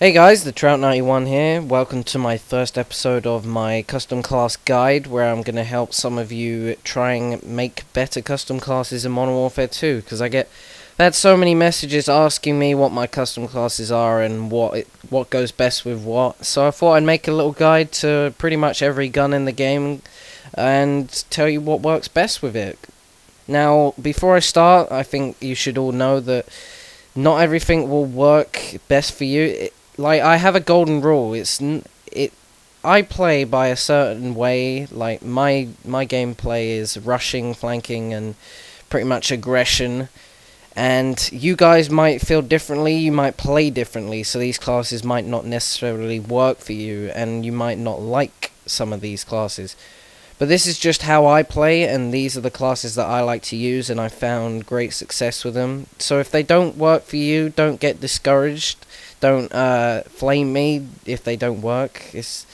Hey guys, the Trout91 here. Welcome to my first episode of my custom class guide, where I'm going to help some of you try and make better custom classes in Modern Warfare 2, because I've had so many messages asking me what my custom classes are and what goes best with what. So I thought I'd make a little guide to pretty much every gun in the game and tell you what works best with it. Now, before I start, I think you should all know that not everything will work best for you. Like, I have a golden rule. I play by a certain way. Like, my gameplay is rushing, flanking, and pretty much aggression. And you guys might feel differently, you might play differently, so these classes might not necessarily work for you, and you might not like some of these classes. But this is just how I play, and these are the classes that I like to use, and I found great success with them. So if they don't work for you, don't get discouraged. Don't flame me if they don't work. It's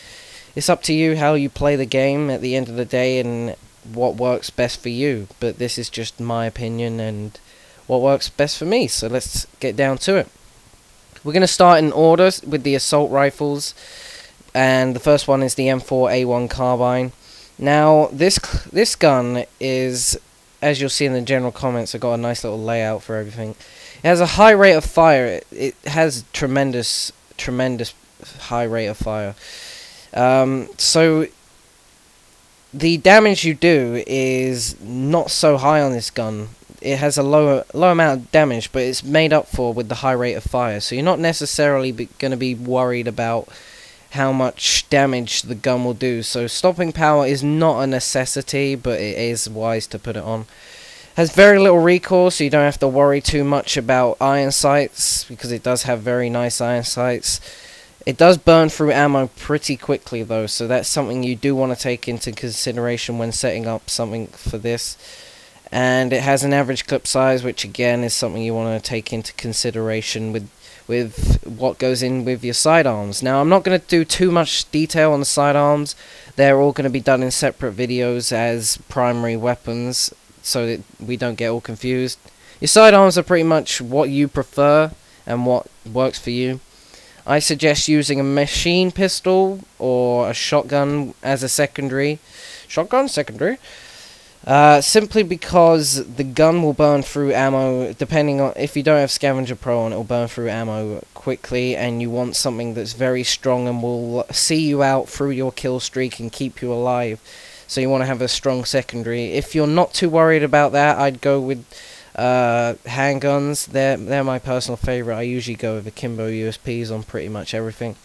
up to you how you play the game at the end of the day and what works best for you. But this is just my opinion and what works best for me. So let's get down to it. We're going to start in order with the assault rifles. And the first one is the M4A1 carbine. Now, this gun is, as you'll see in the general comments, I've got a nice little layout for everything. It has a high rate of fire. It has tremendous high rate of fire. So the damage you do is not so high on this gun. It has a low amount of damage, but it's made up for with the high rate of fire. So you're not necessarily going to be worried about how much damage the gun will do. So stopping power is not a necessity, but it is wise to put it on. Has very little recoil, so you don't have to worry too much about iron sights, because it does have very nice iron sights. It does burn through ammo pretty quickly though, so that's something you do want to take into consideration when setting up something for this. And it has an average clip size, which again is something you want to take into consideration with what goes in with your sidearms. Now, I'm not going to do too much detail on the sidearms. They're all going to be done in separate videos as primary weapons, so that we don't get all confused. Your sidearms are pretty much what you prefer and what works for you. I suggest using a machine pistol or a shotgun as a secondary. Simply because the gun will burn through ammo, depending on, if you don't have Scavenger Pro on, it will burn through ammo quickly, and you want something that's very strong and will see you out through your kill streak and keep you alive. So you want to have a strong secondary. If you're not too worried about that, I'd go with handguns. They're my personal favorite. I usually go with akimbo USPs on pretty much everything.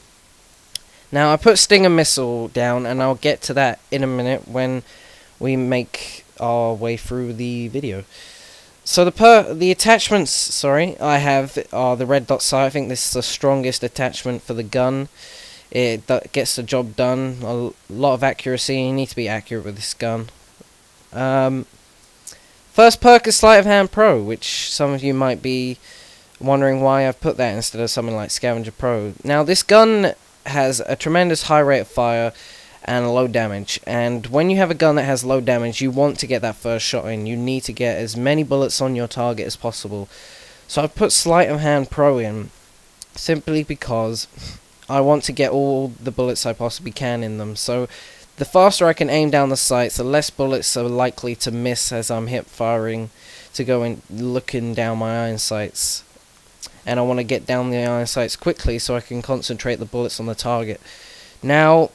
Now, I put Stinger missile down, and I'll get to that in a minute when we make our way through the video. So the attachments, I have are the red dot sight. I think this is the strongest attachment for the gun. It gets the job done. A lot of accuracy. You need to be accurate with this gun. First perk is Sleight of Hand Pro, which some of you might be wondering why I've put that instead of something like Scavenger Pro. Now, this gun has a tremendous high rate of fire and low damage. And when you have a gun that has low damage, you want to get that first shot in. You need to get as many bullets on your target as possible. So I've put Sleight of Hand Pro in simply because I want to get all the bullets I possibly can in them. So the faster I can aim down the sights, the less bullets are likely to miss as I'm hip firing to go and looking down my iron sights. And I want to get down the iron sights quickly so I can concentrate the bullets on the target. Now,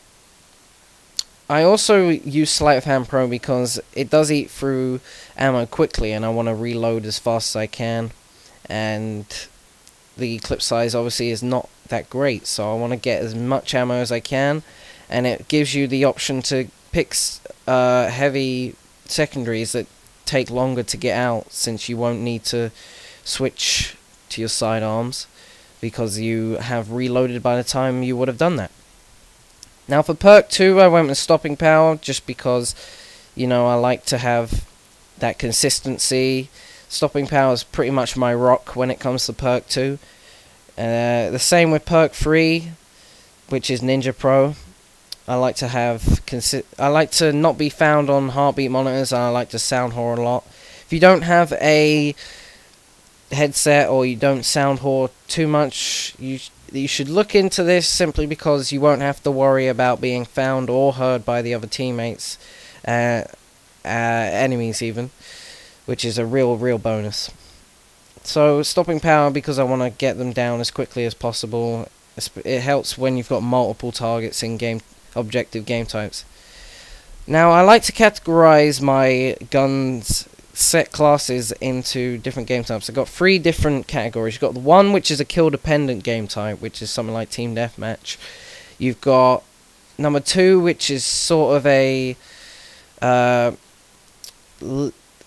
I also use Sleight of Hand Pro because it does eat through ammo quickly, and I want to reload as fast as I can. And the clip size obviously is not that great, so I want to get as much ammo as I can, and it gives you the option to pick heavy secondaries that take longer to get out, since you won't need to switch to your sidearms because you have reloaded by the time you would have done that. Now, for perk 2, I went with stopping power just because, you know, I like to have that consistency. Stopping power is pretty much my rock when it comes to perk 2. The same with perk 3, which is Ninja Pro. I like to not be found on heartbeat monitors, and I like to sound whore a lot. If you don't have a headset or you don't sound whore too much, you you should look into this simply because you won't have to worry about being found or heard by the other teammates, enemies even, which is a real bonus. So stopping power, because I want to get them down as quickly as possible. It helps when you've got multiple targets in game objective game types. Now I like to categorize my guns set classes into different game types. I've got 3 different categories. You've got the one which is a kill dependent game type, which is something like team deathmatch. You've got number 2, which is sort of a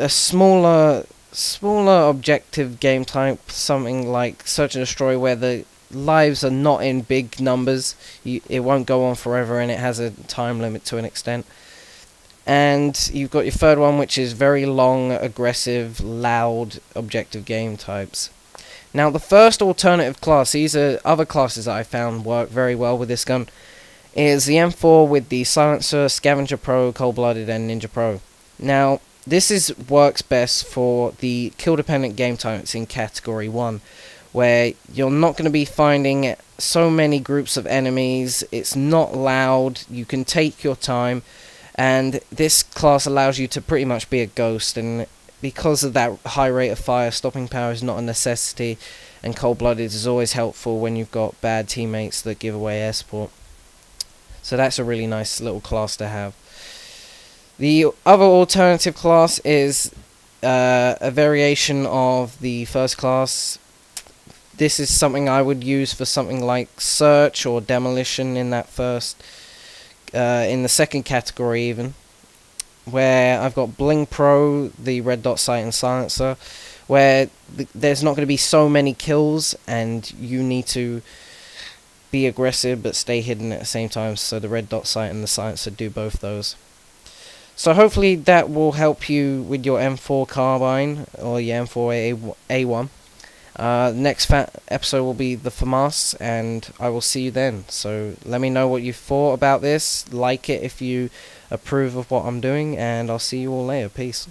smaller objective game type, something like search and destroy, where the lives are not in big numbers. It won't go on forever, and it has a time limit to an extent. And you've got your third one, which is very long, aggressive, loud, objective game types. Now, the first alternative class, these are other classes that I found work very well with this gun, is the M4 with the Silencer, Scavenger Pro, Cold-Blooded, and Ninja Pro. Now, this works best for the kill-dependent game types in Category 1, where you're not going to be finding so many groups of enemies, it's not loud, you can take your time, and this class allows you to pretty much be a ghost, and because of that high rate of fire, stopping power is not a necessity, and cold-blooded is always helpful when you've got bad teammates that give away air support. So that's a really nice little class to have. The other alternative class is a variation of the first class. This is something I would use for something like search or demolition in that first, in the second category even, where I've got Bling Pro, the red dot sight and silencer, where there's not going to be so many kills and you need to be aggressive but stay hidden at the same time, so the red dot sight and the silencer do both those. So hopefully that will help you with your M4 carbine or your M4A1. Next episode will be the FAMAS, and I will see you then. So let me know what you thought about this. Like it if you approve of what I'm doing, and I'll see you all later. Peace.